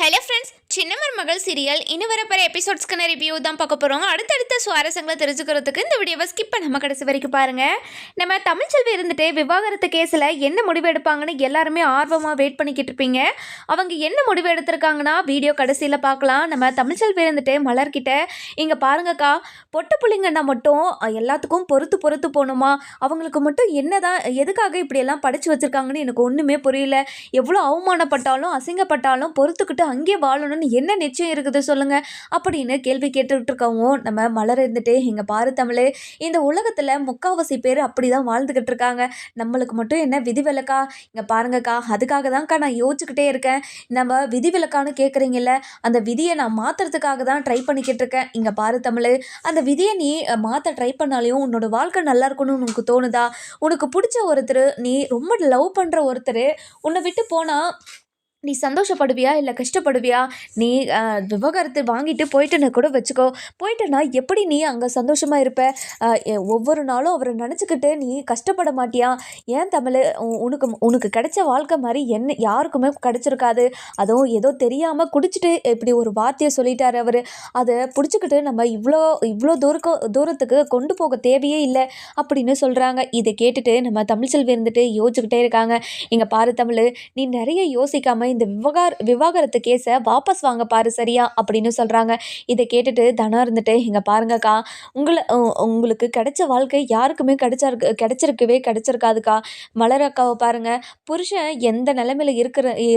Hello friends, சின்ன மருமகள் serial இன்னும் வரப்போகிற எபிசோட்ஸ்க்கான ரிவ்யூ தான் பார்க்க போகிறோம். அடுத்தடுத்த சுவாரஸ்யங்களை தெரிஞ்சுக்கிறதுக்கு இந்த வீடியோவை ஸ்கிப் பண்ணாமல் கடைசி வரைக்கும் பாருங்கள். நம்ம தமிழ்ச்செல்வி இருந்துட்டு விவாகரத்து கேஸில் என்ன முடிவு எடுப்பாங்கன்னு எல்லாருமே ஆர்வமாக வெயிட் பண்ணிக்கிட்டு இருப்பீங்க. அவங்க என்ன முடிவு எடுத்திருக்காங்கன்னா வீடியோ கடைசியில் பார்க்கலாம். நம்ம தமிழ்ச்செல்வி இருந்துட்டு மலர்கிட்ட, இங்கே பாருங்கக்கா, பொட்டு புள்ளிங்கன்னா மட்டும் எல்லாத்துக்கும் பொறுத்து பொறுத்து போகணுமா? அவங்களுக்கு மட்டும் என்னதான் எதுக்காக இப்படியெல்லாம் படித்து வச்சுருக்காங்கன்னு எனக்கு ஒன்றுமே புரியல. எவ்வளோ அவமானப்பட்டாலும் அசிங்கப்பட்டாலும் பொறுத்துக்கிட்டு அங்கே வாழணும்னு என்ன நிச்சயம் இருக்குது சொல்லுங்க அப்படின்னு கேள்வி கேட்டுக்கிட்டு இருக்கவும், நம்ம மலர் இருந்துட்டு, இங்க பாரு தமிழ், இந்த உலகத்துல முக்காவாசி பேர் அப்படிதான் வாழ்ந்துகிட்டு இருக்காங்க. நம்மளுக்கு மட்டும் என்ன விதிவிலக்கா? இங்க பாருங்கக்கா, அதுக்காக தான்க்கா நான் யோசிச்சுக்கிட்டே இருக்கேன். நம்ம விதிவிலக்கான்னு கேட்குறீங்கல்ல, அந்த விதியை நான் மாத்துறதுக்காக தான் ட்ரை பண்ணிக்கிட்டு இருக்கேன். இங்க பாரு தமிழ், அந்த விதியை நீ மாற்ற ட்ரை பண்ணாலையும் உன்னோட வாழ்க்கை நல்லா இருக்கணும்னு உனக்கு தோணுதா? உனக்கு பிடிச்ச ஒருத்தர், நீ ரொம்ப லவ் பண்ற ஒருத்தர் உன்னை விட்டு போனா நீ சந்தோஷப்படுவியா இல்லை கஷ்டப்படுவியா? நீ விவகாரத்தை வாங்கிட்டு போயிட்டுன்னு கூட வச்சுக்கோ. போயிட்டேன்னா எப்படி நீ அங்கே சந்தோஷமாக இருப்ப? ஒவ்வொரு நாளும் அவரை நினச்சிக்கிட்டு நீ கஷ்டப்பட மாட்டியா? ஏன் தமிழ், உனக்கு உனக்கு கிடைச்ச வாழ்க்கை மாதிரி என்ன யாருக்குமே கிடைச்சிருக்காது. அதுவும் ஏதோ தெரியாமல் குடிச்சிட்டு இப்படி ஒரு வார்த்தையை சொல்லிட்டார் அவர். அதை பிடிச்சிக்கிட்டு நம்ம இவ்வளோ இவ்வளோ தூரத்துக்கு கொண்டு போக தேவையே இல்லை அப்படின்னு சொல்கிறாங்க. இதை கேட்டுட்டு நம்ம தமிழ்ச்செல்வி இருந்துட்டு யோசிச்சுக்கிட்டே இருக்காங்க. இங்கே பாரு தமிழ், நீ நிறைய யோசிக்காமல் இந்த விவாகரத்து கேஸை வாபஸ் வாங்க பாரு, சரியா அப்படின்னு சொல்கிறாங்க. இதை கேட்டுட்டு தனம் இருந்துட்டு, இங்கே பாருங்கக்கா, உங்களுக்கு கிடைச்ச வாழ்க்கை யாருக்குமே கிடைச்சிருக்காதுக்கா. மலர் அக்காவை பாருங்க, புருஷன் எந்த நிலைமையில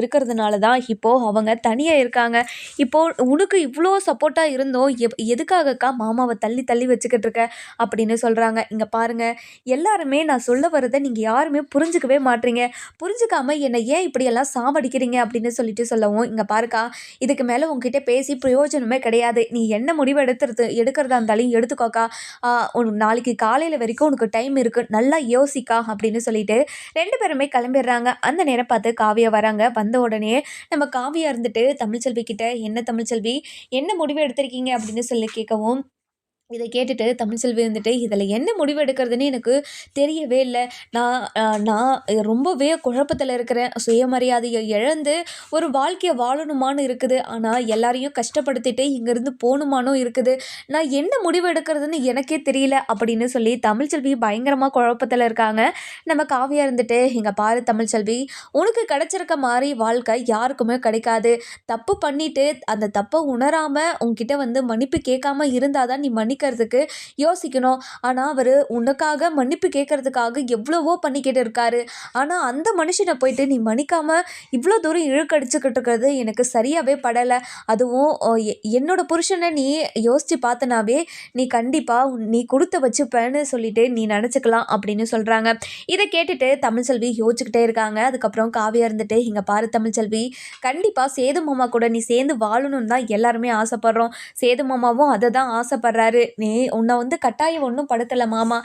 இருக்கிறதுனால தான் இப்போது அவங்க தனியாக இருக்காங்க. இப்போது உனக்கு இவ்வளோ சப்போர்ட்டாக இருந்தோம், எதுக்காகக்கா மாமாவை தள்ளி தள்ளி வச்சுக்கிட்டு இருக்க அப்படின்னு சொல்கிறாங்க. இங்கே பாருங்கள், எல்லாருமே நான் சொல்ல வரதை நீங்கள் யாருமே புரிஞ்சுக்கவே மாட்டீங்க. புரிஞ்சுக்காம என்னை ஏன் இப்படியெல்லாம் சாவடிக்கிறீங்க அப்படின்னு சொல்லிட்டு சொல்லவும், இங்கே பாருக்கா, இதுக்கு மேலே உங்ககிட்ட பேசி பிரயோஜனமே கிடையாது. நீ என்ன முடிவு எடுக்கிறதா இருந்தாலும் எடுத்துக்கோக்கா. நாளைக்கு காலையில் வரைக்கும் உனக்கு டைம் இருக்குது, நல்லா யோசிக்கா அப்படின்னு சொல்லிட்டு 2 பேருமே கிளம்பிடுறாங்க. அந்த நேரம் பார்த்து காவியா வராங்க. வந்த உடனே நம்ம காவியா இருந்துட்டு தமிழ்ச்செல்வி கிட்ட, என்ன தமிழ்ச்செல்வி, என்ன முடிவு எடுத்திருக்கீங்க அப்படின்னு சொல்லி கேட்கவும், இதை கேட்டுட்டு தமிழ்ச்செல்வி இருந்துட்டு, இதில் என்ன முடிவு எடுக்கிறதுன்னு எனக்கு தெரியவே இல்லை. நான் ரொம்பவே குழப்பத்தில் இருக்கிறேன். சுயமரியாதையை இழந்து ஒரு வாழ்க்கையை வாழணுமான்னு இருக்குது. ஆனால் எல்லாரையும் கஷ்டப்படுத்திட்டு இங்கேருந்து போகணுமானும் இருக்குது. நான் என்ன முடிவு எடுக்கிறதுன்னு எனக்கே தெரியல அப்படின்னு சொல்லி தமிழ்ச்செல்வி பயங்கரமாக குழப்பத்தில் இருக்காங்க. நம்ம காவியா இருந்துட்டு, இங்கே பாரு தமிழ்ச்செல்வி, உனக்கு கிடைச்சிருக்க மாதிரி வாழ்க்கை யாருக்குமே கிடைக்காது. தப்பு பண்ணிட்டு அந்த தப்பை உணராமல் உன்கிட்ட வந்து மன்னிப்பு கேட்காம இருந்தால் தான் நீ மன்னிக்கிறதுக்கு யோசிக்கணும். ஆனால் அவர் உனக்காக மன்னிப்பு கேட்கறதுக்காக எவ்வளவோ பண்ணிக்கிட்டு இருக்காரு. ஆனால் அந்த மனுஷனை போயிட்டு நீ மன்னிக்காம இவ்வளோ தூரம் இழுக்கடிச்சுக்கிட்டு இருக்கிறது எனக்கு சரியாகவே படலை. அதுவும் என்னோட புருஷனை நீ யோசித்து பார்த்தனாவே நீ கண்டிப்பாக நீ கொடுத்த வச்சுப்பேன்னு சொல்லிட்டு நீ நினச்சிக்கலாம் அப்படின்னு சொல்கிறாங்க. இதை கேட்டுட்டு தமிழ்ச்செல்வி யோசிச்சுக்கிட்டே இருக்காங்க. அதுக்கப்புறம் காவியா இருந்துட்டு, இங்கே பாரு தமிழ்ச்செல்வி, கண்டிப்பாக சேது மாமா கூட நீ சேர்ந்து வாழணும்னு தான் எல்லாருமே ஆசைப்படுறோம். சேது மாமாவும் அதை தான் ஆசைப்படுறாரு. நீ உன்னை வந்து கட்டாயம் ஒன்றும் படுத்தலை மாமா.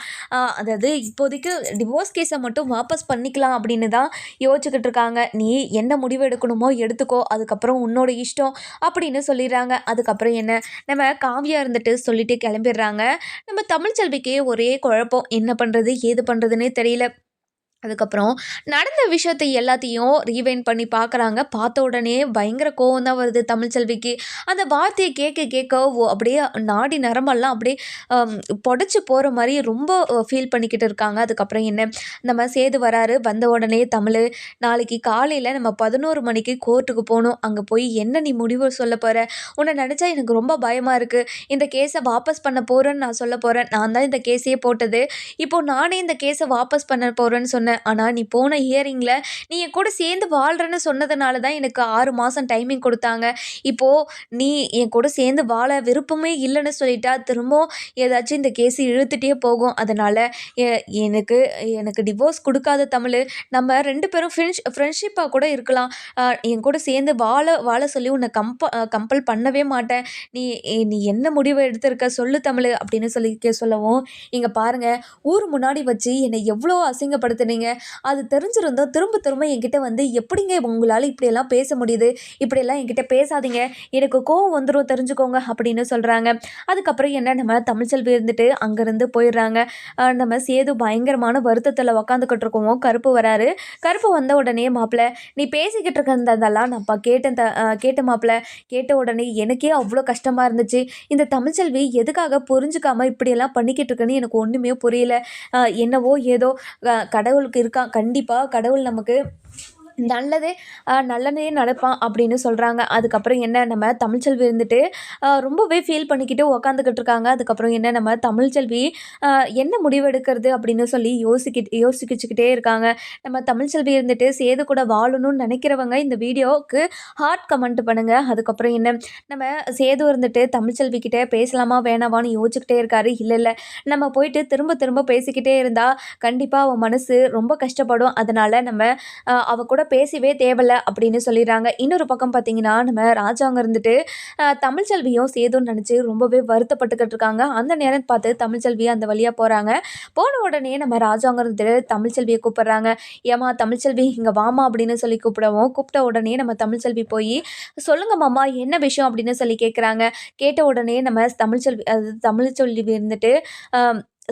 அதாவது இப்போதைக்கு டிவோர்ஸ் கேஸை மட்டும் வாபஸ் பண்ணிக்கலாம் அப்படின்னு தான் யோசிச்சுக்கிட்டு இருக்காங்க. நீ என்ன முடிவு எடுக்கணுமோ எடுத்துக்கோ, அதுக்கப்புறம் உன்னோட இஷ்டம் அப்படின்னு சொல்லிடுறாங்க. அதுக்கப்புறம் என்ன, நம்ம காவியா இருந்துட்டு சொல்லிட்டு கிளம்பிடுறாங்க. நம்ம தமிழ்ச்செல்விக்கு ஒரே குழப்பம், என்ன பண்ணுறது ஏது பண்ணுறதுன்னே தெரியல. அதுக்கப்புறம் நடந்த விஷயத்தை எல்லாத்தையும் ரீவைண்ட் பண்ணி பார்க்குறாங்க. பார்த்த உடனே பயங்கர கோவம் தான் வருது தமிழ்ச்செல்விக்கு. அந்த வார்த்தையை கேட்க கேட்க அப்படியே நாடி நரம்பெல்லாம் அப்படியே புடச்சி போகிற மாதிரி ரொம்ப ஃபீல் பண்ணிக்கிட்டு இருக்காங்க. அதுக்கப்புறம் என்ன, நம்ம சேது வராரு. வந்த உடனே தமிழ், நாளைக்கு காலையில் நம்ம 11 மணிக்கு கோர்ட்டுக்கு போகணும். அங்கே போய் என்ன நீ முடிவு சொல்ல போகிற? உன்னை நினச்சா எனக்கு ரொம்ப பயமாக இருக்குது. இந்த கேஸை வாபஸ் பண்ண போகிறேன்னு நான் சொல்ல போகிறேன். நான் தான் இந்த கேஸையே போட்டது. இப்போது நானே இந்த கேஸை வாபஸ் பண்ண போகிறேன்னு சொன்னேன். ஆனால் நீ போன ஹியரிங்கில் நீ என் கூட சேர்ந்து வாழ்கிறேன்னு சொன்னதுனால தான் எனக்கு 6 மாதம் டைமிங் கொடுத்தாங்க. இப்போது நீ என் கூட சேர்ந்து வாழ விருப்பமே இல்லைன்னு சொல்லிட்டா திரும்பவும் ஏதாச்சும் இந்த கேஸு இழுத்துட்டே போகும். அதனால் எனக்கு எனக்கு டிவோர்ஸ் கொடுக்காத தமிழ், நம்ம 2 பேரும் ஃப்ரெண்ட்ஷிப்பாக கூட இருக்கலாம். என் கூட சேர்ந்து வாழ சொல்லி உன்னை கம்பல் பண்ணவே மாட்டேன். நீ நீ என்ன முடிவு எடுத்திருக்க சொல்லு தமிழ் அப்படின்னு சொல்லவும், இங்கே பாருங்கள், ஊர் முன்னாடி வச்சு என்னை எவ்வளோ அசிங்கப்படுத்துனீங்க. பேசுகிறீங்க. அது தெரிஞ்சிருந்தோம் திரும்ப திரும்ப என்கிட்ட வந்து எப்படிங்க உங்களால் இப்படியெல்லாம் பேச முடியுது, இப்படியெல்லாம் என்கிட்ட பேசாதீங்க, எனக்கு கோவம் வந்துடும் தெரிஞ்சுக்கோங்க அப்படின்னு சொல்கிறாங்க. அதுக்கப்புறம் என்ன நம்ம தமிழ்ச்செல்வி இருந்துட்டு அங்கேருந்து போயிடுறாங்க. நம்ம சேது பயங்கரமான வருத்தத்தில் உக்காந்துக்கிட்டு இருக்கவும் கருப்பு வராரு. கருப்பு வந்த உடனே மாப்பிள்ள நீ பேசிக்கிட்டு இருக்கிறதெல்லாம் நான் கேட்ட மாப்பிள்ள. கேட்ட உடனே எனக்கே அவ்வளோ கஷ்டமாக இருந்துச்சு. இந்த தமிழ்ச்செல்வி எதுக்காக புரிஞ்சுக்காம இப்படியெல்லாம் பண்ணிக்கிட்டு இருக்குன்னு எனக்கு ஒன்றுமே புரியல. என்னவோ ஏதோ கடவுளுக்கு இருக்கான், கண்டிப்பாக கடவுள் நமக்கு நல்லதே நல்லதே நடப்பான் அப்படின்னு சொல்கிறாங்க. அதுக்கப்புறம் என்ன நம்ம தமிழ்ச்செல்வி இருந்துட்டு ரொம்பவே ஃபீல் பண்ணிக்கிட்டு உக்காந்துக்கிட்டு இருக்காங்க. அதுக்கப்புறம் என்ன நம்ம தமிழ்ச்செல்வி என்ன முடிவெடுக்கிறது அப்படின்னு சொல்லி யோசிச்சுக்கிட்டே இருக்காங்க. நம்ம தமிழ்ச்செல்வி இருந்துட்டு சேது கூட வாழணும்னு நினைக்கிறவங்க இந்த வீடியோவுக்கு ஹார்ட் கமெண்ட் பண்ணுங்கள். அதுக்கப்புறம் என்ன நம்ம சேது இருந்துட்டு தமிழ்ச்செல்வி கிட்டே பேசலாமா வேணாவான்னு யோசிச்சுக்கிட்டே இருக்காரு. இல்லை நம்ம போயிட்டு திரும்ப திரும்ப பேசிக்கிட்டே இருந்தால் கண்டிப்பாக அவன் மனசு ரொம்ப கஷ்டப்படும். அதனால் நம்ம அவ கூட பேசவே தேவையில்ல அப்படின்னு சொல்லிடுறாங்க. இன்னொரு பக்கம் பார்த்தீங்கன்னா நம்ம ராஜாங்க இருந்துட்டு தமிழ்ச்செல்வியும் சேதுன்னு நினச்சி ரொம்பவே வருத்தப்பட்டுக்கிட்டு இருக்காங்க. அந்த நேரம் பார்த்து தமிழ்ச்செல்வி அந்த வழியாக போகிறாங்க. போன உடனே நம்ம ராஜாங்க இருந்துட்டு தமிழ்ச்செல்வியை கூப்பிட்றாங்க. ஏமா தமிழ்ச்செல்வி இங்கே வாமா அப்படின்னு சொல்லி கூப்பிட்ட உடனே நம்ம தமிழ்ச்செல்வி போய் சொல்லுங்க மாமா என்ன விஷயம் அப்படின்னு சொல்லி கேட்குறாங்க. கேட்ட உடனே நம்ம தமிழ்ச்செல்வி இருந்துட்டு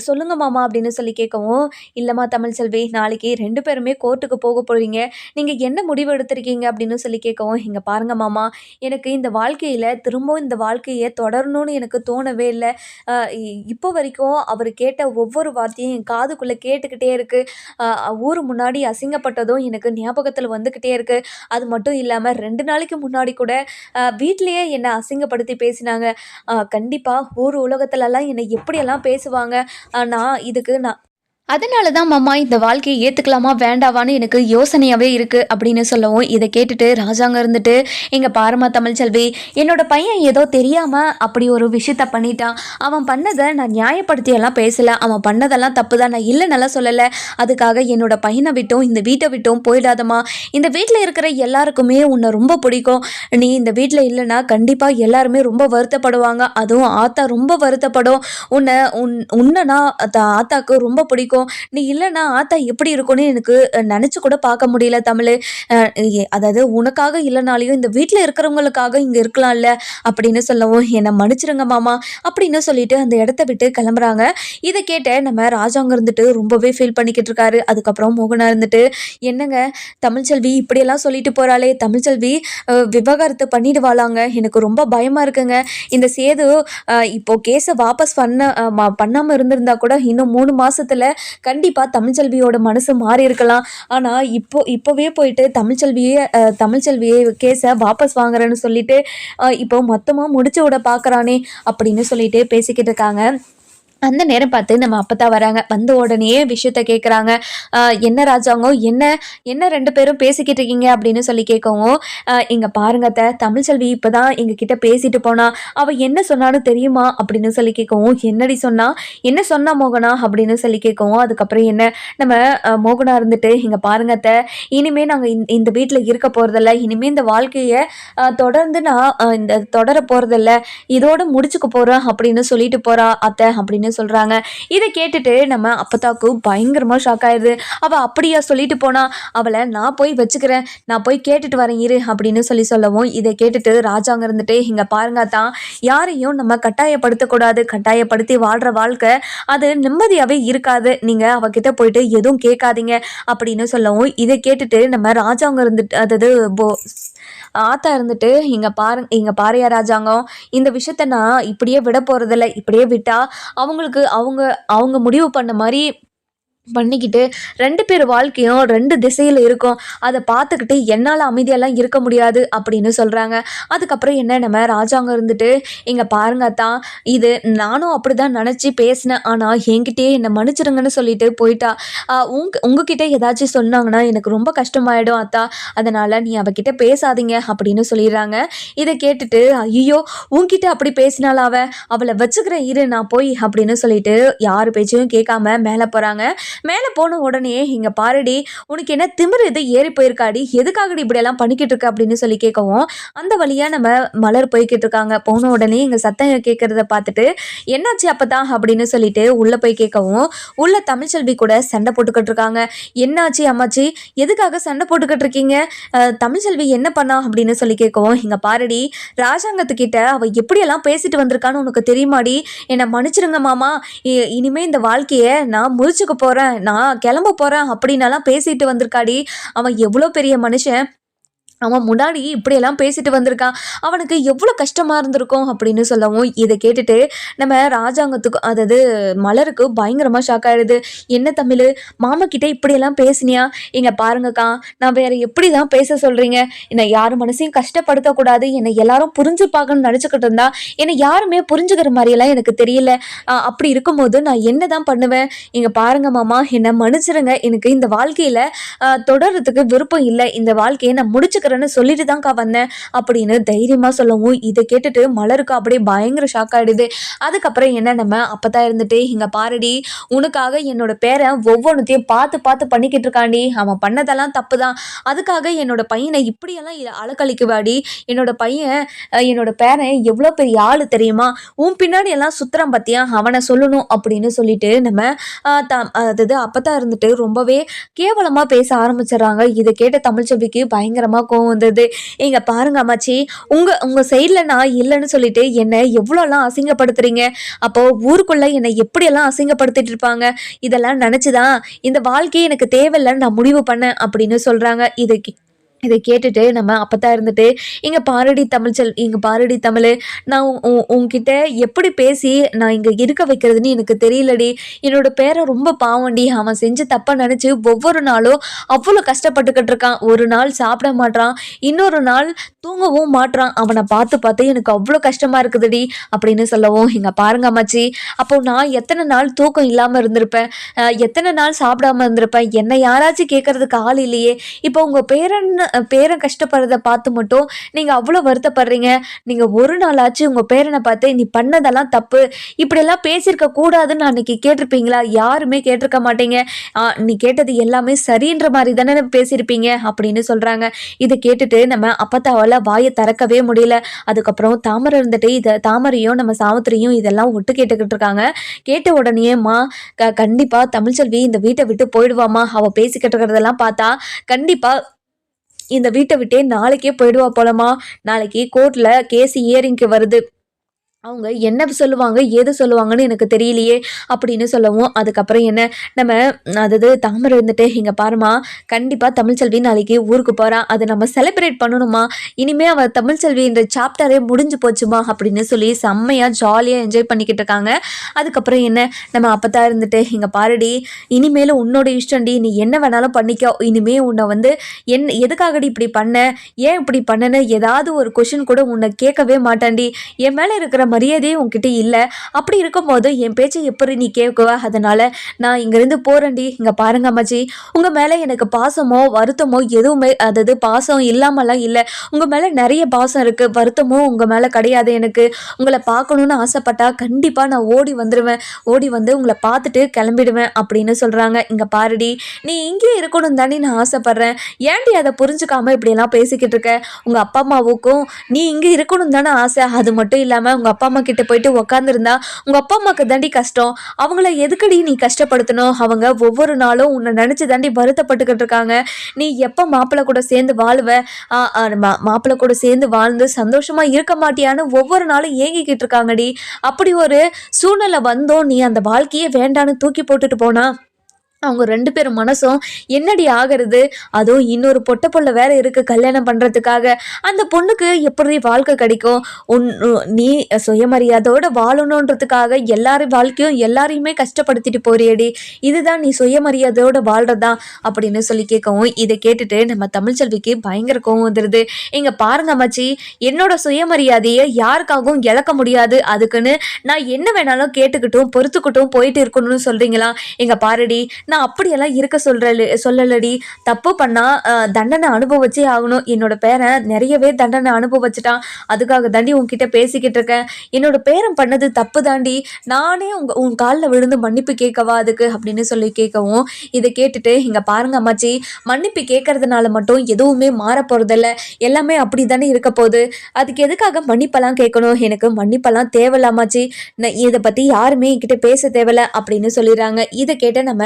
சொல்லுங்க மாமா அப்படின்னு சொல்லி கேட்கவும், இல்லைம்மா தமிழ்ச்செல்வி நாளைக்கு 2 பேருமே கோர்ட்டுக்கு போக போகிறீங்க, நீங்கள் என்ன முடிவு எடுத்திருக்கீங்க அப்படின்னு சொல்லி கேட்கவும், இங்கே பாருங்க மாமா எனக்கு இந்த வாழ்க்கையில் திரும்பவும் இந்த வாழ்க்கையை தொடரணும்னு எனக்கு தோணவே இல்லை. இப்போ வரைக்கும் அவர் கேட்ட ஒவ்வொரு வார்த்தையும் என் காதுக்குள்ளே கேட்டுக்கிட்டே இருக்குது. ஊர் முன்னாடி அசிங்கப்பட்டதும் எனக்கு ஞாபகத்தில் வந்துக்கிட்டே இருக்குது. அது மட்டும் இல்லாமல் 2 நாளைக்கு முன்னாடி கூட வீட்டிலையே என்னை அசிங்கப்படுத்தி பேசினாங்க. கண்டிப்பாக ஊர் உலகத்துலலாம் என்னை எப்படியெல்லாம் பேசுவாங்க. நான் அதனால தான் மாமா இந்த வாழ்க்கையை ஏற்றுக்கலாமா வேண்டாவான்னு எனக்கு யோசனையாகவே இருக்குது அப்படின்னு சொல்லவும், இதை கேட்டுட்டு ராஜாங்க இருந்துட்டு இங்கே பாருமா தமிழ்ச்செல்வி என்னோட பையன் ஏதோ தெரியாமல் அப்படி ஒரு விஷயத்த பண்ணிட்டான். அவன் பண்ணதை நான் நியாயப்படுத்தியெல்லாம் பேசலை. அவன் பண்ணதெல்லாம் தப்பு தான், நான் இல்லைன்னெல்லாம் சொல்லலை. அதுக்காக என்னோட பையனை விட்டும் இந்த வீட்டை விட்டும் போயிடாதம்மா. இந்த வீட்டில் இருக்கிற எல்லாருக்குமே உன்னை ரொம்ப பிடிக்கும். நீ இந்த வீட்டில் இல்லைன்னா கண்டிப்பாக எல்லாருமே ரொம்ப வருத்தப்படுவாங்க. அதுவும் ஆத்தா ரொம்ப வருத்தப்படும். உன்னைனா ஆத்தாக்கு ரொம்ப பிடிக்கும். நீ இல்லைன்னா ஆத்தா எப்படி இருக்கும்னு எனக்கு நினச்சி கூட பார்க்க முடியல தமிழ். அதாவது உனக்காக இல்லைனாலையும் இந்த வீட்டில் இருக்கிறவங்களுக்காக இங்கே இருக்கலாம்ல அப்படின்னு சொல்லவும், என்னை மன்னிச்சிருங்க மாமா அப்படின்னு சொல்லிட்டு அந்த இடத்த விட்டு கிளம்புறாங்க. இதை கேட்ட நம்ம ராஜாங்க இருந்துட்டு ரொம்பவே ஃபீல் பண்ணிக்கிட்டு இருக்காரு. அதுக்கப்புறம் மோகனா இருந்துட்டு என்னங்க தமிழ்ச்செல்வி இப்படியெல்லாம் சொல்லிட்டு போகிறாளே, தமிழ்ச்செல்வி விவாகரத்து பண்ணிடுவாளாங்க, எனக்கு ரொம்ப பயமாக இருக்குங்க. இந்த சேது இப்போ கேஸை வாபஸ் பண்ணாமல் இருந்திருந்தா கூட இன்னும் 3 மாதத்தில் கண்டிப்பாக தமிழ்ச்செல்வியோட மனசு மாறி இருக்கலாம். ஆனால் இப்போவே போயிட்டு தமிழ்ச்செல்வியை கேஸை வாபஸ் வாங்குறேன்னு சொல்லிட்டு இப்போ மொத்தமாக முடிச்சு விட பார்க்குறானே அப்படின்னு சொல்லிட்டு பேசிக்கிட்டு இருக்காங்க. அந்த நேரம் பார்த்து நம்ம அப்பத்தா வராங்க. வந்த உடனே விஷயத்த கேட்குறாங்க. என்ன ராஜாங்கோ என்ன 2 பேரும் பேசிக்கிட்டு இருக்கீங்க அப்படின்னு சொல்லி கேட்கவும், இங்கே பாருங்க தமிழ்ச்செல்வி இப்போ தான் எங்ககிட்ட பேசிட்டு போனா, அவள் என்ன சொன்னான்னு தெரியுமா அப்படின்னு சொல்லி கேட்கவும், என்ன சொன்னா மோகனா அப்படின்னு சொல்லி கேட்கவும், அதுக்கப்புறம் என்ன நம்ம மோகனா இருந்துட்டு இங்கே பாருங்க இனிமேல் நாங்கள் இந்த வீட்டில் இருக்க போகிறதில்ல, இனிமேல் இந்த வாழ்க்கையை தொடர்ந்து நான் இந்த தொடர போகிறதில்ல, இதோடு முடிச்சுக்க போகிறேன் அப்படின்னு சொல்லிட்டு போகிறா அத்தை அப்படின்னு சொல்றாங்க. இதை கேட்டுட்டு நம்ம அப்பத்தாக்கு பயங்கரமா ஷாக் ஆயிடுது. அவ அப்படியா சொல்லிட்டு போனா, அவளை நான் போய் வச்சுக்கிறேன், நான் போய் கேட்டுட்டு வரேன் இரு அப்படின்னு சொல்லவும், இதை கேட்டுட்டு ராஜாங்க இருந்துட்டு இங்க பாருங்க தான் யாரையும் நம்ம கட்டாயப்படுத்தக்கூடாது, கட்டாயப்படுத்தி வாழ்ற வாழ்க்கை அது நிம்மதியாவே இருக்காது, நீங்க அவகிட்ட போயிட்டு எதுவும் கேட்காதீங்க அப்படின்னு சொல்லவும், இதை கேட்டுட்டு நம்ம ராஜாங்க இருந்துட்டு அதாவது ஆத்தா இருந்துட்டு இங்க பாரியா ராஜாங்கம், இந்த விஷயத்த நான் இப்படியே விட போறதில்ல, இப்படியே விட்டா அவங்களுக்கு அவங்க முடிவு பண்ண மாதிரி பண்ணிக்கிட்டு 2 பேர் வாழ்க்கையும் 2 திசையில் இருக்கும், அதை பார்த்துக்கிட்டு என்னால் அமைதியெல்லாம் இருக்க முடியாது அப்படின்னு சொல்கிறாங்க. அதுக்கப்புறம் என்ன நம்ம ராஜாங்க இருந்துட்டு இங்கே பாருங்க தான் இது நானும் அப்படி தான் நினச்சி பேசினேன், ஆனால் என்கிட்டயே என்னை மன்னிச்சிருங்கன்னு சொல்லிட்டு போயிட்டா. உங்ககிட்ட ஏதாச்சும் சொன்னாங்கன்னா எனக்கு ரொம்ப கஷ்டமாயிடும் அத்தா, அதனால் நீ அவகிட்ட பேசாதீங்க அப்படின்னு சொல்லிடுறாங்க. இதை கேட்டுட்டு ஐயோ உங்ககிட்ட அப்படி பேசினால அவளை வச்சுக்கிறேன் இரு நான் போய் அப்படின்னு சொல்லிட்டு யார் பேச்சையும் கேட்காம மேலே போகிறாங்க. மேலே போன உடனே இங்கே பாருடி, உனக்கு என்ன திமிரு இது ஏறி போயிருக்காடி, எதுக்காகடி இப்படியெல்லாம் பண்ணிக்கிட்டு இருக்க அப்படின்னு சொல்லி கேட்கவும், அந்த வழியாக நம்ம மலர் போய்கிட்டு இருக்காங்க. போன உடனே இங்கே சத்தம் கேட்குறத பார்த்துட்டு என்னாச்சு அப்பதான் அப்படின்னு சொல்லிட்டு உள்ளே போய் கேட்கவும், உள்ள தமிழ்ச்செல்வி கூட சண்டை போட்டுக்கிட்டு இருக்காங்க. என்னாச்சு அம்மாச்சி, எதுக்காக சண்டை போட்டுக்கிட்டு இருக்கீங்க, தமிழ்ச்செல்வி என்ன பண்ணா அப்படின்னு சொல்லி கேட்கவும், இங்கே பாருடி, ராஜாங்கத்துக்கிட்ட அவள் எப்படியெல்லாம் பேசிட்டு வந்திருக்கான்னு உனக்கு தெரியுமாடி, என்னை மன்னிச்சிருங்க மாமா, இனிமே இந்த வாழ்க்கையை நான் முறிச்சுக்க போகிறேன், நான் கிளம்ப போகிறேன் அப்படின்னலாம் பேசிட்டு வந்திருக்காடி. அவன் எவ்வளோ பெரிய மனுஷன், அவன் முன்னாடி இப்படியெல்லாம் பேசிட்டு வந்திருக்கான், அவனுக்கு எவ்வளோ கஷ்டமாக இருந்திருக்கும் அப்படின்னு சொல்லவும், இதை கேட்டுட்டு நம்ம ராஜாங்கத்துக்கு அதாவது மலருக்கு பயங்கரமாக ஷாக் ஆகிடுது. என்ன தமிழ், மாமா கிட்டே இப்படியெல்லாம் பேசினியா, இங்கே பாருங்கக்கா, நான் வேறு எப்படி தான் பேச சொல்கிறீங்க, என்னை யார் மனசையும் கஷ்டப்படுத்தக்கூடாது, என்னை எல்லாரும் புரிஞ்சுப்பாங்கன்னு நினச்சிக்கிட்டு இருந்தா என்னை யாருமே புரிஞ்சுக்கிற மாதிரியெல்லாம் எனக்கு தெரியல, அப்படி இருக்கும்போது நான் என்ன தான் பண்ணுவேன், இங்கே பாருங்க மாமா, என்னை மன்னிச்சிருங்க, எனக்கு இந்த வாழ்க்கையில் தொடர்றதுக்கு விருப்பம் இல்லை, இந்த வாழ்க்கையை நான் முடிச்சுக்கிறேன்னு சொல்லிட்டு தான்க்கா வந்தேன் அப்படின்னு தைரியமாக சொல்லவும், இதை கேட்டுட்டு மலருக்கு அப்படியே பயங்கர ஷாக் ஆகிடுது. அதுக்கப்புறம் என்ன, நம்ம அப்பதான் இருந்துட்டு, இங்கே பாருடி, உனக்காக என்னோட பேரன் ஒவ்வொன்றுத்தையும் பார்த்து பார்த்து பண்ணிக்கிட்டு இருக்காண்டி, அவன் பண்ணதெல்லாம் தப்பு தான், அதுக்காக என்னோட பையனை இப்படியெல்லாம் அலக்கழிக்குவாடி, என்னோட பையன் என்னோட பேரன் எவ்வளோ பெரிய ஆள் தெரியுமா, உன் பின்னாடி எல்லாம் சுத்துறான் பத்தியா, அவனை சொல்லணும் அப்படின்னு சொல்லிட்டு நம்ம அதாவது அப்பதான் இருந்துட்டு ரொம்பவே கேவலமாக பேச ஆரம்பிச்சிடறாங்க. இதை கேட்ட தமிழ்ச்செல்விக்கு பயங்கரமாக கோவம் வந்தது. இங்க பாருங்க அம்மாச்சி, உங்க சைட்ல நான் இல்லைன்னு சொல்லிட்டு என்னை எவ்வளோலாம் அசிங்கப்படுத்துறீங்க, அப்போ ஊருக்குள்ள என்னை எப்படியெல்லாம் அசிங்கப்படுத்திட்டு இருப்பாங்க, இதெல்லாம் நினைச்சுதான் இந்த வாழ்க்கையை எனக்கு தேவையில்லைன்னு நான் முடிவு பண்ணேன் அப்படின்னு சொல்றாங்க. இதை கேட்டுட்டு நம்ம அப்பதான் இருந்துட்டு, இங்கே பாரடி தமிழ், நான் உங்ககிட்ட எப்படி பேசி நான் இங்கே இருக்க வைக்கிறதுன்னு எனக்கு தெரியலடி, என்னோட பேரை ரொம்ப பாவண்டி, அவன் செஞ்சு தப்பா நினச்சி ஒவ்வொரு நாளும் அவ்வளோ கஷ்டப்பட்டுக்கிட்டு இருக்கான், ஒரு நாள் சாப்பிட மாட்டான், இன்னொரு நாள் தூங்கவும் மாட்டான், அவனை பார்த்து பார்த்து எனக்கு அவ்வளோ கஷ்டமாக இருக்குதுடி அப்படின்னு சொல்லவும், இங்கே பாருங்க அம்மாச்சி, அப்போ நான் எத்தனை நாள் தூக்கம் இல்லாமல் இருந்திருப்பேன், எத்தனை நாள் சாப்பிடாம இருந்திருப்பேன், என்னை யாராச்சும் கேட்கறதுக்கு ஆள் இல்லையே, இப்போ உங்கள் பேரன் கஷ்டப்படுறத பார்த்து மட்டும் நீங்க அவ்வளோ வருத்தப்படுறீங்க, நீங்க ஒரு நாளாச்சு உங்க பேரனை பார்த்து நீ பண்ணதெல்லாம் தப்பு, இப்படியெல்லாம் பேசியிருக்க கூடாதுன்னு அன்னைக்கு கேட்டிருப்பீங்களா, யாருமே கேட்டிருக்க மாட்டீங்க, நீ கேட்டது எல்லாமே சரின்ற மாதிரி தானே பேசியிருப்பீங்க அப்படின்னு சொல்றாங்க. இதை கேட்டுட்டு நம்ம அப்பத்தாவால் வாயை திறக்கவே முடியல. அதுக்கப்புறம் தாமரை இருந்துட்டு தாமரையும் நம்ம சாவித்திரியும் இதெல்லாம் ஒட்டு கேட்டுக்கிட்டு இருக்காங்க. கேட்ட உடனேம்மா, கண்டிப்பா தமிழ்ச்செல்வி இந்த வீட்டை விட்டு போயிடுவாமா, அவ பேசிக்கிட்டு இருக்கிறதெல்லாம் பார்த்தா கண்டிப்பா இந்த வீட்டை விட்டே நாளைக்கே போயிடுவா போலமா, நாளைக்கு கோர்ட்ல கேஸ் ஹியரிங்க்கு வருது, அவங்க என்ன சொல்லுவாங்க ஏது சொல்லுவாங்கன்னு எனக்கு தெரியலையே அப்படின்னு சொல்லவும், அதுக்கப்புறம் என்ன நம்ம அதாவது தாமரை இருந்துட்டு, இங்கே பாருமா, கண்டிப்பாக தமிழ்ச்செல்வி நாளைக்கு ஊருக்கு போகிறா, அதை நம்ம செலிப்ரேட் பண்ணணுமா, இனிமேல் அவள் தமிழ்ச்செல்வி இந்த சாப்டரே முடிஞ்சு போச்சுமா அப்படின்னு சொல்லி செம்மையாக ஜாலியாக என்ஜாய் பண்ணிக்கிட்டு இருக்காங்க. அதுக்கப்புறம் என்ன, நம்ம அப்பதான் இருந்துட்டு, இங்கே பாருடி, இனிமேலும் உன்னோட இஷ்டம்டி, நீ என்ன வேணாலும் பண்ணிக்கோ, இனிமே உன்னை வந்து எதுக்காகடி இப்படி பண்ண, ஏன் இப்படி பண்ணன்னு ஏதாவது ஒரு கொஷின் கூட உன்னை கேட்கவே மாட்டாண்டி, என் மேலே இருக்கிற மரியாதையே உங்ககிட்ட இல்லை, அப்படி இருக்கும்போது என் பேச்சை எப்படி நீ கேட்குவ, அதனால நான் இங்கேருந்து போகிறேன்டி. இங்கே பாருங்க அம்மாச்சி, உங்கள் மேலே எனக்கு பாசமோ வருத்தமோ எதுவுமே, அதாவது பாசம் இல்லாமலாம் இல்லை, உங்கள் மேலே நிறைய பாசம் இருக்குது, வருத்தமோ உங்கள் மேலே கிடையாது, எனக்கு உங்களை பார்க்கணுன்னு ஆசைப்பட்டா கண்டிப்பாக நான் ஓடி வந்துடுவேன், ஓடி வந்து உங்களை பார்த்துட்டு கிளம்பிடுவேன் அப்படின்னு சொல்கிறாங்க. இங்கே பாருடி, நீ இங்கே இருக்கணும் தானே நான் ஆசைப்பட்றேன், ஏன்டி அதை புரிஞ்சுக்காம இப்படியெல்லாம் பேசிக்கிட்டு இருக்க, உங்கள் அப்பா அம்மாவுக்கும் நீ இங்கே இருக்கணும் தானே ஆசை, அது மட்டும் இல்லாமல் உங்கள் அப்பா அம்மா கிட்ட போயிட்டு உக்காந்துருந்தா உங்க அப்பா அம்மாக்கு தாண்டி கஷ்டம், அவங்கள எதுக்கடி நீ கஷ்டப்படுத்தணும், அவங்க ஒவ்வொரு நாளும் உன்னை நினைச்சு தாண்டி வருத்தப்பட்டுக்கிட்டு இருக்காங்க, நீ எப்ப மாப்பிள்ளை கூட சேர்ந்து வாழுவ, மாப்பிள்ளை கூட சேர்ந்து வாழ்ந்து சந்தோஷமா இருக்க மாட்டியான்னு ஒவ்வொரு நாளும் ஏங்கிக்கிட்டு இருக்காங்கடி, அப்படி ஒரு சூழ்நிலை வந்தோம் நீ அந்த வாழ்க்கையே வேண்டான்னு தூக்கி போட்டுட்டு போனா அவங்க 2 பேரும் மனசும் என்னடி ஆகிறது, அதுவும் இன்னொரு பொட்ட பொண்ணு வேற இருக்கு கல்யாணம் பண்றதுக்காக, அந்த பொண்ணுக்கு எப்படி வாழ்க்கை கிடைக்கும், நீ சுயமரியாதையோட வாழணுன்றதுக்காக எல்லாரும் வாழ்க்கையும் எல்லாரையுமே கஷ்டப்படுத்திட்டு போறியடி, இதுதான் நீ சுயமரியாதையோட வாழ்றதா அப்படின்னு சொல்லி கேட்கவும், இதை கேட்டுட்டு நம்ம தமிழ்ச்செல்விக்கு பயங்கர கோவம் வந்துடுது. இங்க பாருங்க அம்மாச்சி, என்னோட சுயமரியாதையை யாருக்காகவும் இழக்க முடியாது, அதுக்குன்னு நான் என்ன வேணாலும் கேட்டுக்கிட்டும் பொறுத்துக்கிட்டும் போயிட்டு இருக்கணும்னு சொல்றீங்களா, எங்க பாருடி, நான் அப்படியெல்லாம் இருக்க சொல்லலடி. தப்பு பண்ணா தண்டனை அனுபவிச்சே ஆகணும். என்னோட பேரன் நிறையவே தண்டனை அனுபவிச்சுட்டான். அதுக்காக தாண்டி உன்கிட்ட பேசிக்கிட்டு இருக்கேன். என்னோட பேரன் பண்ணது தப்பு தாண்டி. நானே உன் காலில் விழுந்து மன்னிப்பு கேட்கவா அதுக்கு அப்படின்னு சொல்லி கேட்கவும், இதை கேட்டுட்டு இங்கே பாருங்க அம்மாச்சி, மன்னிப்பு கேட்கறதுனால மட்டும் எதுவுமே மாற போகிறதில்ல. எல்லாமே அப்படி தானே இருக்க போகுது. அதுக்கு எதுக்காக மன்னிப்பெல்லாம் கேட்கணும்? எனக்கு மன்னிப்பெல்லாம் தேவையில்ல அம்மாச்சி. இதை பற்றி யாருமே என்கிட்ட பேச தேவையில்ல அப்படின்னு சொல்லிடுறாங்க. இதை கேட்ட நம்ம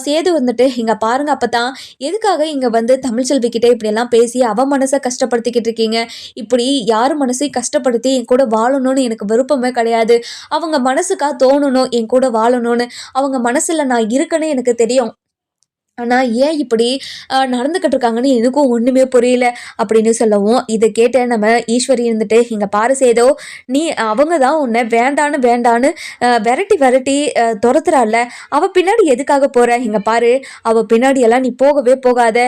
சேது வந்துட்டு, இங்கே பாருங்க அப்பதான் எதுக்காக இங்கே வந்து தமிழ்ச்செல்வி கிட்டே இப்படியெல்லாம் பேசி அவ மனசை கஷ்டப்படுத்திக்கிட்டு இருக்கீங்க? இப்படி யார் மனசையும் கஷ்டப்படுத்தி என் கூட வாழணும்னு எனக்கு விருப்பமே கிடையாது. அவங்க மனசுக்காக தோணணும் என் கூட வாழணும்னு. அவங்க மனசில் நான் இருக்கேன்னு எனக்கு தெரியும். ஆனால் ஏன் இப்படி நடந்துக்கிட்டு இருக்காங்கன்னு எனக்கும் ஒன்றுமே புரியல அப்படின்னு சொல்லவும், இதை கேட்ட நம்ம ஈஸ்வரி இருந்துட்டு, இங்கே பாரு சேதோ, நீ அவங்க தான் உன்னை வேண்டான்னு விரட்டி விரட்டி துரத்துறாள். அவள் பின்னாடி எதுக்காக போகிற? இங்கே பாரு, அவள் பின்னாடியெல்லாம் நீ போகவே போகாத.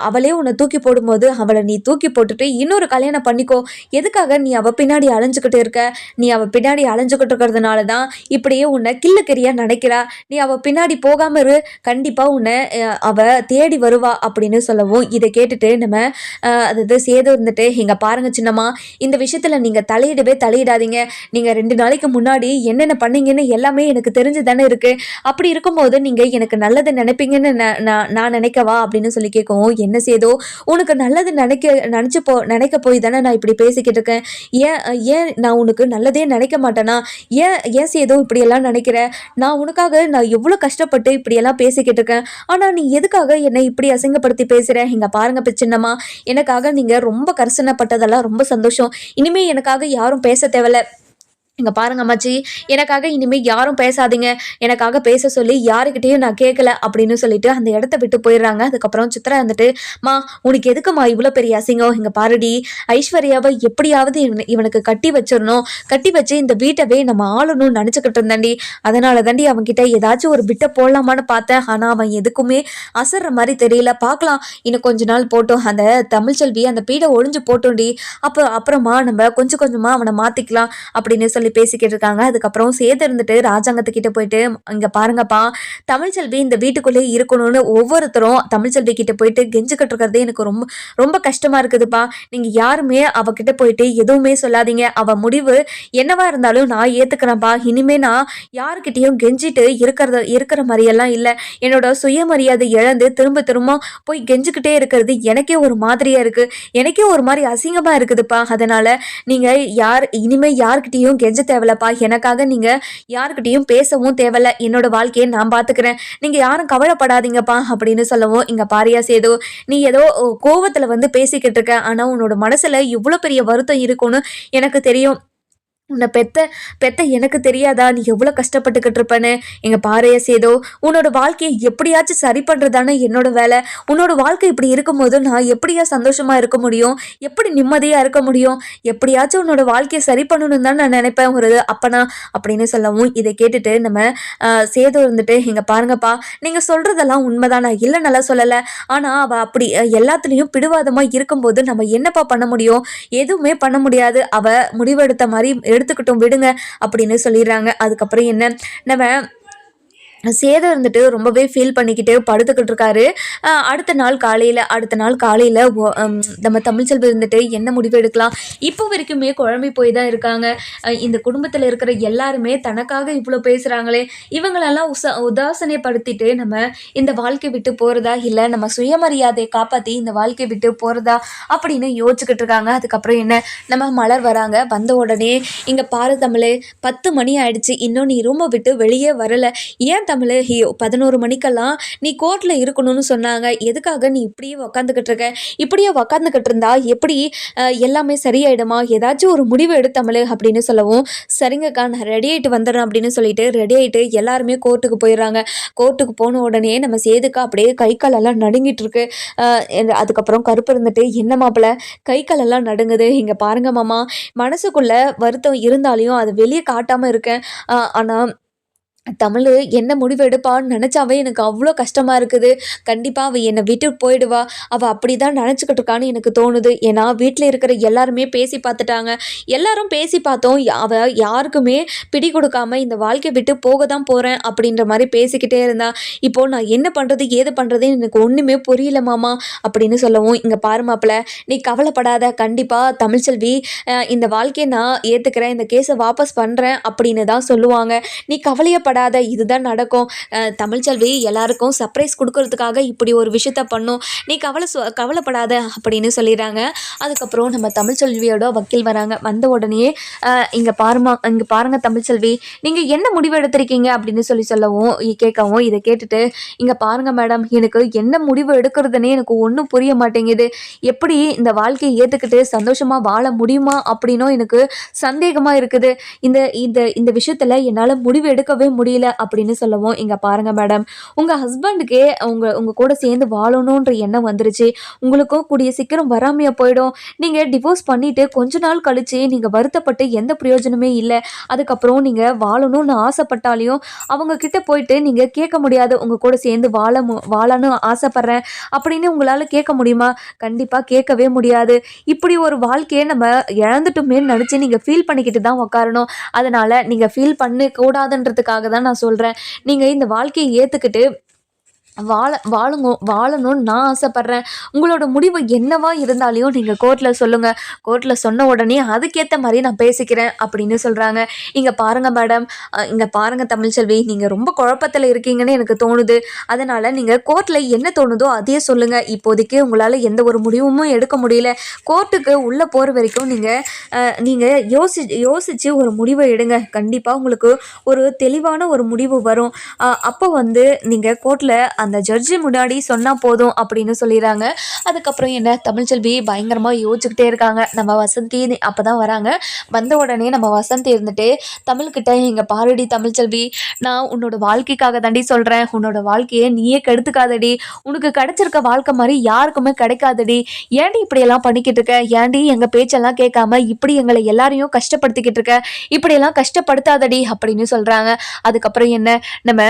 அவளே உன்னை தூக்கி போடும்போது அவளை நீ தூக்கி போட்டுட்டு இன்னொரு கல்யாணம் பண்ணிக்கோ. எதுக்காக நீ அவள் பின்னாடி அலைஞ்சிக்கிட்டு இருக்க? நீ அவள் பின்னாடி அலைஞ்சிக்கிட்டு இருக்கிறதுனால தான் இப்படியே உன்னை கிள்ளுக்கறியா நினைக்கிறா. நீ அவள் பின்னாடி போகாமல் இரு, கண்டிப்பாக உன்னை அவ தேடி வருவா அப்படின்னு சொல்லவும், இதை கேட்டுட்டு நம்ம அதாவது சேது இருந்துட்டு, இங்க பாருங்க சின்னம்மா, இந்த விஷயத்துல நீங்க தலையிடாதீங்க. நீங்க 2 நாளைக்கு முன்னாடி என்னென்ன பண்ணீங்கன்னு எல்லாமே எனக்கு தெரிஞ்சு தானே இருக்கு. அப்படி இருக்கும்போது நீங்க எனக்கு நல்லது நினைப்பீங்கன்னு நான் நினைக்கவா அப்படின்னு சொல்லி கேட்கவும், என்ன சேதோ, உனக்கு நல்லது நினைக்க போய் தானே நான் இப்படி பேசிக்கிட்டு இருக்கேன். ஏன் நான் உனக்கு நல்லதே நினைக்க மாட்டேனா? ஏன் சேதோ இப்படியெல்லாம் நினைக்கிற? நான் எவ்வளோ கஷ்டப்பட்டு இப்படியெல்லாம் பேசிக்கிட்டு இருக்கேன். ஆனால் நீ எதுக்காக என்னை இப்படி அசிங்கப்படுத்தி பேசுற? இங்க பாருங்க சின்னம்மா, எனக்காக நீங்க ரொம்ப கரிசனப்பட்டதெல்லாம் ரொம்ப சந்தோஷம். இனிமே எனக்காக யாரும் பேச தேவையில்ல. இங்கே பாருங்க அம்மாச்சி, எனக்காக இனிமேல் யாரும் பேசாதீங்க. எனக்காக பேச சொல்லி யாருக்கிட்டேயும் நான் கேட்கல அப்படின்னு சொல்லிட்டு அந்த இடத்த விட்டு போயிடுறாங்க. அதுக்கப்புறம் சித்ரா வந்துட்டு, மா உனக்கு எதுக்குமா இவ்வளோ பெரிய அசிங்கம்? இங்கே பாருடி, ஐஸ்வர்யாவை எப்படியாவது இவனுக்கு கட்டி வச்சிடணும், கட்டி வச்சு இந்த வீட்டவே நம்ம ஆளணும்னு நினச்சிக்கிட்டு இருந்தாண்டி. அதனால தாண்டி அவன்கிட்ட ஏதாச்சும் ஒரு பிட்டை போடலாமான்னு பார்த்தேன். ஆனால் அவன் எதுக்குமே அசர்ற மாதிரி தெரியல. பார்க்கலாம், இன்னும் கொஞ்ச நாள் போட்டோம், அந்த தமிழ்ச்செல்வி அந்த பீடை ஒழிஞ்சு போட்டோண்டி. அப்புறமா நம்ம கொஞ்சம் கொஞ்சமாக அவனை மாற்றிக்கலாம் அப்படின்னு சொல்லி பேசிக்கிட்டு இருக்காங்க. அதுக்கப்புறம் சேது இருந்துட்டு ராஜாங்கத்துக்கிட்ட போயிட்டு, இங்க பாருங்கப்பா, தமிழ்ச்செல்வி இந்த வீட்டுக்குள்ளே இருக்கணும்னு ஒவ்வொருத்தரும் தமிழ்ச்செல்வி கிட்ட போயிட்டு கெஞ்சிக்கிட்டு இருக்கிறதே எனக்கு ரொம்ப ரொம்ப கஷ்டமா இருக்குதுப்பா. நீங்க யாருமே அவகிட்ட போயிட்டு எதுவுமே சொல்லாதீங்க. அவ முடிவு என்னவா இருந்தாலும் நான் ஏத்துக்கிறேன்ப்பா. இனிமே நான் யாருக்கிட்டையும் கெஞ்சிட்டு இருக்கிற மாதிரியெல்லாம் இல்லை. என்னோட சுயமரியாதை இழந்து திரும்ப திரும்ப போய் கெஞ்சிக்கிட்டே இருக்கிறது எனக்கே ஒரு மாதிரியா இருக்கு. எனக்கே ஒரு மாதிரி அசிங்கமா இருக்குதுப்பா. அதனால நீங்க இனிமே யாருக்கிட்டையும் கெஞ்ச தேவையில்லப்பா. எனக்காக நீங்க யாருக்கிட்டையும் பேசவும் தேவையில்ல. என்னோட வாழ்க்கையை நான் பாத்துக்கிறேன். நீங்க யாரும் கவலைப்படாதீங்கப்பா அப்படின்னு சொல்லவும், இங்க பாரியா சேது, நீ ஏதோ கோவத்துல வந்து பேசிக்கிட்டு இருக்க. ஆனா உன்னோட மனசுல இவ்வளவு பெரிய வருத்தம் இருக்கும்னு எனக்கு தெரியும். உன்னை பெத்த எனக்கு தெரியாதா நீ எவ்வளோ கஷ்டப்பட்டுக்கிட்டு இருப்பேன்னு? எங்கள் பாறைய சேதோ, உன்னோட வாழ்க்கையை எப்படியாச்சும் சரி பண்ணுறதானே என்னோட வேலை. உன்னோட வாழ்க்கை இப்படி இருக்கும்போது நான் எப்படியா சந்தோஷமாக இருக்க முடியும்? எப்படி நிம்மதியாக இருக்க முடியும்? எப்படியாச்சும் உன்னோட வாழ்க்கையை சரி பண்ணணும்னு தான் நான் நினைப்பேன் ஒரு அப்பனா அப்படின்னு சொல்லவும், இதை கேட்டுட்டு நம்ம சேதோ இருந்துட்டு, இங்கே பாருங்கப்பா, நீங்கள் சொல்கிறதெல்லாம் உண்மைதான், நான் இல்லை நல்லா சொல்லலை. ஆனால் அவள் அப்படி எல்லாத்துலேயும் பிடிவாதமாக இருக்கும்போது நம்ம என்னப்பா பண்ண முடியும்? எதுவுமே பண்ண முடியாது. அவள் முடிவெடுத்த மாதிரி எடுத்துக்கிட்டோம் விடுங்க அப்படின்னு சொல்லிடுறாங்க. அதுக்கப்புறம் என்ன, நம்ம சேதம் இருந்துட்டு ரொம்பவே ஃபீல் பண்ணிக்கிட்டு படுத்துக்கிட்டு இருக்காரு. அடுத்த நாள் காலையில் நம்ம தமிழ்ச்செல்வி இருந்துட்டு என்ன முடிவு எடுக்கலாம்? இப்போ வரைக்குமே குழம்பி போய் தான் இருக்காங்க. இந்த குடும்பத்தில் இருக்கிற எல்லாருமே தனக்காக இவ்வளோ பேசுகிறாங்களே, இவங்களெல்லாம் உதாசனைப்படுத்திட்டு நம்ம இந்த வாழ்க்கை விட்டு போகிறதா, இல்லை நம்ம சுயமரியாதையை காப்பாற்றி இந்த வாழ்க்கை விட்டு போகிறதா அப்படின்னு யோசிச்சுக்கிட்டு இருக்காங்க. அதுக்கப்புறம் என்ன, நம்ம மலர் வராங்க. வந்த உடனே, இங்கே பாரு தமிழ், 10 மணி ஆயிடுச்சு, இன்னும் நீ ரூமை விட்டு வெளியே வரலை. ஏன் தமிழ், 11 மணிக்கெல்லாம் நீ கோர்ட்டில் இருக்கணும்னு சொன்னாங்க. எதுக்காக நீ இப்படியே உக்காந்துக்கிட்டு இருந்தா எப்படி எல்லாமே சரியாயிடுமா? ஏதாச்சும் ஒரு முடிவு எடு தமிழ் அப்படின்னு சொல்லவும், சரிங்கக்கா நான் ரெடி ஆகிட்டு வந்துடுறேன் அப்படின்னு சொல்லிட்டு ரெடி ஆகிட்டு எல்லாருமே கோர்ட்டுக்கு போயிடுறாங்க. கோர்ட்டுக்கு போன உடனே நம்ம சேதுக்கா அப்படியே கை காலெல்லாம் நடுங்கிட்டு இருக்கு. அதுக்கப்புறம் கருப்பு இருந்துட்டு, என்ன மாப்பிள்ள கை காலெல்லாம் நடுங்குது? இங்கே பாருங்க மாமா, மனசுக்குள்ள வருத்தம் இருந்தாலையும் அதை வெளியே காட்டாமல் இருக்கேன். ஆனால் தமிழ் என்ன முடிவு எடுப்பான்னு நினச்சாவே எனக்கு அவ்வளோ கஷ்டமாக இருக்குது. கண்டிப்பாக அவள் என்னை விட்டு போயிடுவா. அவள் அப்படி தான் நினச்சிக்கிட்டு இருக்கான்னு எனக்கு தோணுது. ஏன்னா வீட்டில் இருக்கிற எல்லாருமே பேசி பார்த்துட்டாங்க. எல்லாரும் பேசி பார்த்தோம். அவள் யாருக்குமே பிடி கொடுக்காம இந்த வாழ்க்கையை விட்டு போக தான் போகிறேன் அப்படின்ற மாதிரி பேசிக்கிட்டே இருந்தா. இப்போது நான் என்ன பண்ணுறது ஏது பண்ணுறதுன்னு எனக்கு ஒன்றுமே புரியல மாமா அப்படின்னு சொல்லவும், இங்கே பாரு மாப்பிள, நீ கவலைப்படாத. கண்டிப்பாக தமிழ்ச்செல்வி இந்த வாழ்க்கையை நான் ஏற்றுக்கிறேன், இந்த கேஸை வாபஸ் பண்ணுறேன் அப்படின்னு தான் சொல்லுவாங்க. நீ கவலையப்படாத, இதுதான் நடக்கும். தமிழ்ச்செல்வி எல்லாருக்கும் சர்ப்ரைஸ் கொடுக்கறதுக்காக இப்படி ஒரு விஷயத்த பண்ணும். நீ கவலைப்படாத அப்படின்னு சொல்லிடுறாங்க. அதுக்கப்புறம் நம்ம தமிழ்ச்செல்வியோட வக்கீல் வராங்க. வந்த உடனே இங்கே பாருங்க தமிழ்ச்செல்வி, நீங்கள் என்ன முடிவு எடுத்திருக்கீங்க அப்படின்னு சொல்லவும் கேட்கவும், இதை கேட்டுட்டு, இங்கே பாருங்க மேடம், எனக்கு என்ன முடிவு எடுக்கிறதுனே எனக்கு ஒன்றும் புரிய மாட்டேங்குது. எப்படி இந்த வாழ்க்கையை ஏற்றுக்கிட்டு சந்தோஷமாக வாழ முடியுமா அப்படின்னும் எனக்கு சந்தேகமாக இருக்குது. இந்த இந்த இந்த விஷயத்தில் என்னால் முடிவு எடுக்கவே முடியல அப்படின்னு சொல்லவும், இங்கே பாருங்க மேடம், உங்கள் ஹஸ்பண்டுக்கே உங்கள் கூட சேர்ந்து வாழணுன்ற எண்ணம் வந்துருச்சு. உங்களுக்கும் கூடிய சீக்கிரம் வராமையாக போயிடும். நீங்கள் டிவோர்ஸ் பண்ணிவிட்டு கொஞ்ச நாள் கழித்து நீங்கள் வருத்தப்பட்டு எந்த பிரயோஜனமே இல்லை. அதுக்கப்புறம் நீங்கள் வாழணும்னு ஆசைப்பட்டாலையும் அவங்க கிட்ட போயிட்டு நீங்கள் கேட்க முடியாது. உங்கள் கூட சேர்ந்து வாழணும்னு ஆசைப்பட்றேன் அப்படின்னு உங்களால் கேட்க முடியுமா? கண்டிப்பாக கேட்கவே முடியாது. இப்படி ஒரு வாழ்க்கையை நம்ம இழந்துட்டோமே நினச்சி நீங்கள் ஃபீல் பண்ணிக்கிட்டு தான் உட்காரணும். அதனால் நீங்கள் ஃபீல் பண்ணக்கூடாதுன்றதுக்காக தான் நான் சொல்கிறேன். நீங்கள் இந்த வாழ்க்கையை ஏற்றுக்கிட்டு வாழணும்னு நான் ஆசைப்பட்றேன். உங்களோட முடிவு என்னவா இருந்தாலையும் நீங்கள் கோர்ட்டில் சொல்லுங்கள். கோர்ட்டில் சொன்ன உடனே அதுக்கேற்ற மாதிரி நான் பேசிக்கிறேன் அப்படின்னு சொல்கிறாங்க. இங்கே பாருங்கள் மேடம், இங்கே பாருங்கள் தமிழ்ச்செல்வி, நீங்கள் ரொம்ப குழப்பத்தில் இருக்கீங்கன்னு எனக்கு தோணுது. அதனால் நீங்கள் கோர்ட்டில் என்ன தோணுதோ அதையே சொல்லுங்கள். இப்போதைக்கு உங்களால் எந்த ஒரு முடிவும் எடுக்க முடியல. கோர்ட்டுக்கு உள்ளே போகிற வரைக்கும் நீங்கள் யோசித்து ஒரு முடிவை எடுங்க. கண்டிப்பாக உங்களுக்கு ஒரு தெளிவான ஒரு முடிவு வரும். அப்போ நீங்கள் கோர்ட்டில் அந்த ஜட்ஜி முன்னாடி சொன்னால் போதும் அப்படின்னு சொல்லிடுறாங்க. அதுக்கப்புறம் என்ன, தமிழ்ச்செல்வி பயங்கரமாக யோசிச்சுக்கிட்டே இருக்காங்க. நம்ம வசந்தி அப்போ தான் வராங்க. வந்த உடனே நம்ம வசந்தி இருந்துட்டு தமிழ்கிட்ட, இங்கே பாருடி தமிழ்ச்செல்வி, நான் உன்னோட வாழ்க்கைக்காக தாண்டி சொல்கிறேன். உன்னோட வாழ்க்கையை நீயே கெடுத்துக்காதடி. உனக்கு கிடைச்சிருக்க வாழ்க்கை மாதிரி யாருக்குமே கிடைக்காதடி. ஏன்டி இப்படியெல்லாம் பண்ணிக்கிட்டு இருக்க? ஏன்டி எங்கள் பேச்செல்லாம் கேட்காம இப்படி எங்களை எல்லாரையும் கஷ்டப்படுத்திக்கிட்டு இருக்க? இப்படியெல்லாம் கஷ்டப்படுத்தாதடி அப்படின்னு சொல்கிறாங்க. அதுக்கப்புறம் என்ன, நம்ம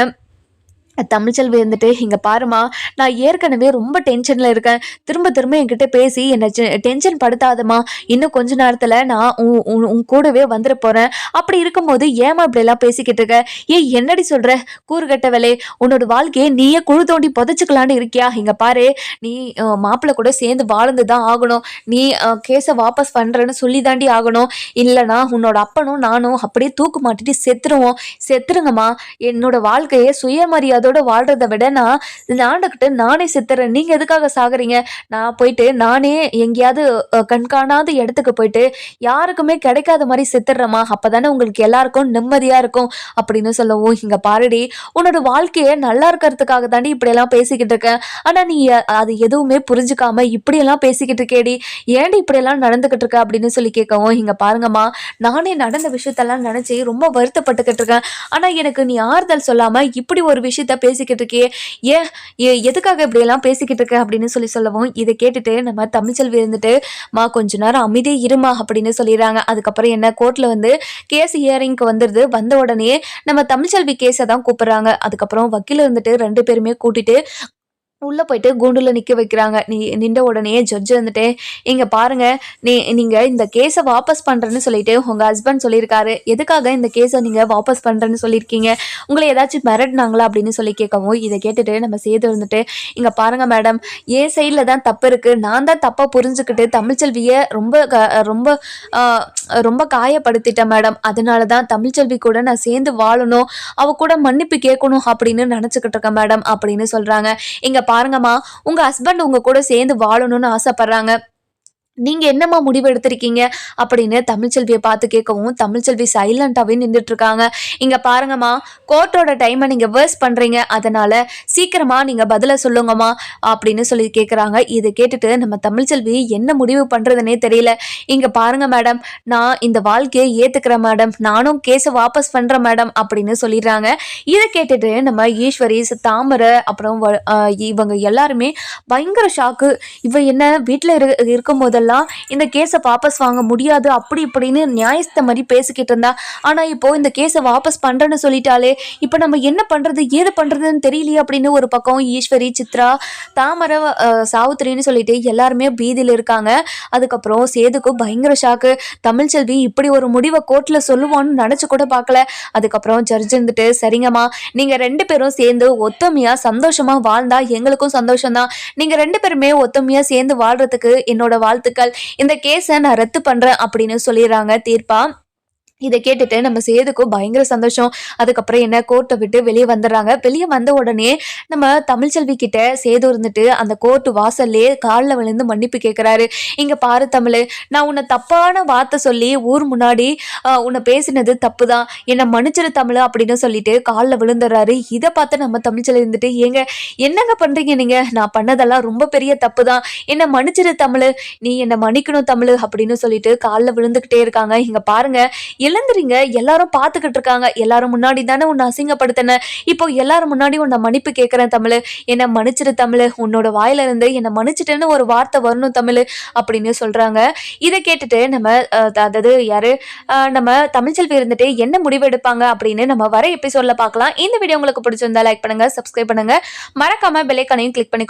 தமிழ்ச்செல்வி இருந்துட்டு, இங்கே பாருமா, நான் ஏற்கனவே ரொம்ப டென்ஷனில் இருக்கேன். திரும்ப திரும்ப என்கிட்ட பேசி என்னை டென்ஷன் படுத்தாதம்மா. இன்னும் கொஞ்ச நேரத்தில் நான் உன் கூடவே வந்துட போகிறேன். அப்படி இருக்கும்போது ஏமா இப்படியெல்லாம் பேசிக்கிட்டு இருக்க? என்னடி சொல்கிற? கூறுகட்ட வேலை, உன்னோட வாழ்க்கையை நீயே குழு தோண்டி புதைச்சிக்கலான்னு இருக்கியா? இங்கே பாரு, நீ மாப்பிள்ளை கூட சேர்ந்து வாழ்ந்து தான் ஆகணும். நீ கேஸை வாபஸ் பண்ணுறேன்னு சொல்லி தாண்டி ஆகணும். இல்லைனா உன்னோட அப்பனும் நானும் அப்படியே தூக்கு மாட்டிட்டு செத்துருங்கம்மா. என்னோட வாழ்க்கையை சுயமரியாதை வாழ்றதை விட நான் நாண்டுக்கிட்டு நானே செத்துறேன். நீங்க எதுக்காக சாகுறீங்க? நான் போயிட்டு நானே எங்கேயாவது கண்காணாத இடத்துக்கு போயிட்டு யாருக்குமே கிடைக்காத மாதிரி செத்துடுறேம்மா. அப்பதானே உங்களுக்கு எல்லாருக்கும் நிம்மதியா இருக்கும் அப்படின்னு சொல்லவும், இங்க பாருடி, உன்னோட வாழ்க்கையை நல்லா இருக்கிறதுக்காக தாண்டி இப்படியெல்லாம் பேசிக்கிட்டு இருக்கேன். ஆனா நீ அது எதுவுமே புரிஞ்சுக்காம இப்படியெல்லாம் பேசிக்கிட்டு இருக்கேடி. ஏன்டி இப்படியெல்லாம் நடந்துகிட்டு இருக்க அப்படின்னு சொல்லி கேட்கவும், இங்க பாருங்கம்மா, நானே நடந்த விஷயத்தெல்லாம் நினைச்சு ரொம்ப வருத்தப்பட்டுக்கிட்டு இருக்கேன். ஆனா எனக்கு நீ ஆறுதல் சொல்லாம இப்படி ஒரு விஷயத்த பேசிக்கிட்டு இருக்கே, எதுக்காக இப்படியெல்லாம் பேசிக்கிட்டு இருக்க அப்படின்னு சொல்லவும், இதை கேட்டுட்டு நம்ம தமிழ்ச்செல்வி இருந்துட்டு, மா கொஞ்ச நேரம் அமைதியே இருமா அப்படின்னு சொல்லிடுறாங்க. அதுக்கப்புறம் என்ன, கோர்ட்ல கேஸ் ஹியரிங்க்கு வந்துடுது. வந்த உடனே நம்ம தமிழ்ச்செல்வி கேஸை தான் கூப்பிடுறாங்க. அதுக்கப்புறம் வக்கீல் இருந்துட்டு 2 பேருமே கூட்டிட்டு உள்ளே போயிட்டு கூண்டில் நிற்க வைக்கிறாங்க. நின்ற உடனே ஜட்ஜு வந்துட்டு, இங்கே பாருங்கள், நீங்கள் இந்த கேஸை வாபஸ் பண்ணுறேன்னு சொல்லிட்டு உங்கள் ஹஸ்பண்ட் சொல்லியிருக்காரு. எதுக்காக இந்த கேஸை நீங்கள் வாபஸ் பண்ணுறேன்னு சொல்லியிருக்கீங்க? உங்களை ஏதாச்சும் மிரட்டினாங்களா அப்படின்னு சொல்லி கேட்கவும், இதை கேட்டுட்டு நம்ம சேது இருந்துட்டு, இங்கே பாருங்கள் மேடம், என் சைடில் தான் தப்பு இருக்குது. நான் தான் தப்பாக புரிஞ்சுக்கிட்டு தமிழ்ச்செல்வியை ரொம்ப ரொம்ப காயப்படுத்திட்டேன் மேடம். அதனால தான் தமிழ்ச்செல்வி கூட நான் சேர்ந்து வாழணும், அவ கூட மன்னிப்பு கேட்கணும் அப்படின்னு நினச்சிக்கிட்டு இருக்கேன் மேடம் அப்படின்னு சொல்கிறாங்க. இங்கே பாருங்கம்மா, உங்க ஹஸ்பண்ட் உங்க கூட சேர்ந்து வாழணும்னு ஆசைப்படுறாங்க. நீங்க என்னம்மா முடிவு எடுத்திருக்கீங்க அப்படின்னு தமிழ்ச்செல்வியை பார்த்து கேட்கவும், தமிழ்ச்செல்வி சைலண்டாவே நின்றுட்டு இருக்காங்க. இங்க பாருங்கம்மா, கோர்ட்டோட டைமை நீங்க வேஸ்ட் பண்றீங்க. அதனால சீக்கிரமா நீங்க பதில சொல்லுங்கம்மா அப்படின்னு சொல்லி கேட்குறாங்க. இதை கேட்டுட்டு நம்ம தமிழ்ச்செல்வி என்ன முடிவு பண்றதுனே தெரியல. இங்க பாருங்க மேடம், நான் இந்த வாழ்க்கையை ஏத்துக்கிறேன் மேடம், நானும் கேஸை வாபஸ் பண்றேன் மேடம் அப்படின்னு சொல்லிடுறாங்க. இதை கேட்டுட்டு நம்ம ஈஸ்வரி, தாமரை, அப்புறம் இவங்க எல்லாருமே பயங்கர ஷாக்கு. இவ என்ன வீட்டில் இருக்கும் போதெல்லாம் எல்லாம் இந்த கேஸை வாபஸ் வாங்க முடியாது அப்படி இப்படின்னு நியாயஸ்த மாதிரி பேசிக்கிட்டு இருந்தா. ஆனா இப்போ இந்த கேஸை வாபஸ் பண்றேன்னு சொல்லிட்டாலே இப்போ நம்ம என்ன பண்றது ஏது பண்றதுன்னு தெரியலையே அப்படின்னு ஒரு பக்கம் ஈஸ்வரி, சித்ரா, தாமரை, சாவுத்திரின்னு சொல்லிட்டு எல்லாருமே பீதியில் இருக்காங்க. அதுக்கப்புறம் சேதுக்கு பயங்கர ஷாக்கு. தமிழ்ச்செல்வி இப்படி ஒரு முடிவை கோர்ட்ல சொல்லுவான்னு நினைச்சு கூட பார்க்கல. அதுக்கப்புறம் ஜட்ஜ் இருந்துட்டு, சரிங்கம்மா, நீங்க 2 பேரும் சேர்ந்து ஒத்துமையா சந்தோஷமா வாழ்ந்தா எங்களுக்கும் சந்தோஷம்தான். நீங்க 2 பேருமே ஒத்துமையா சேர்ந்து வாழ்றதுக்கு என்னோட வாழ்த்துக்கள். இந்த கேஸை நான் ரத்து பண்றேன் அப்படின்னு சொல்லிடுறாங்க தீர்ப்பா. இதை கேட்டுட்டு நம்ம சேதுக்கும் பயங்கர சந்தோஷம். அதுக்கப்புறம் என்ன, கோர்ட்டை விட்டு வெளியே வந்துடுறாங்க. வெளியே வந்த உடனே நம்ம தமிழ்ச்செல்வி கிட்ட சேது இருந்துட்டு அந்த கோர்ட்டு வாசல்லே காலில் விழுந்து மன்னிப்பு கேட்குறாரு. இங்க பாரு தமிழ், நான் உன்னை தப்பான வார்த்தை சொல்லி ஊர் முன்னாடி உன்னை பேசினது தப்பு தான், என்னை மன்னிச்சிரு தமிழ் அப்படின்னு சொல்லிட்டு காலில் விழுந்துடுறாரு. இதை பார்த்து நம்ம தமிழ்ச்செல்வி இருந்துட்டு, ஏங்க என்னங்க பண்றீங்க நீங்க, நான் பண்ணதெல்லாம் ரொம்ப பெரிய தப்பு தான், என்னை மன்னிச்சிரு தமிழ், நீ என்னை மன்னிக்கணும் தமிழ் அப்படின்னு சொல்லிட்டு காலில் விழுந்துக்கிட்டே இருக்காங்க. இங்க பாருங்க, இழந்துறீங்க, எல்லாரும் பார்த்துக்கிட்டு இருக்காங்க, எல்லாரும் முன்னாடி தானே உன்னை அசிங்கப்படுத்தின, இப்போ எல்லாரும் முன்னாடி உன்னை மன்னிப்பு கேட்குறேன் தமிழ், என்னை மன்னிச்சிரு தமிழ், உன்னோட வாயில இருந்து என்னை மன்னிச்சிட்டேன்னு ஒரு வார்த்தை வரணும் தமிழ் அப்படின்னு சொல்றாங்க. இதை கேட்டுட்டு நம்ம அதாவது யாரு நம்ம தமிழ்ச்செல்வி இருந்துட்டு என்ன முடிவு எடுப்பாங்க அப்படின்னு நம்ம வர எபிசோட்ல பார்க்கலாம். இந்த வீடியோ உங்களுக்கு பிடிச்சிருந்தா லைக் பண்ணுங்க, சப்ஸ்கிரைப் பண்ணுங்க, மறக்காம பெல் ஐகானையும் கிளிக் பண்ணிக்கோங்க.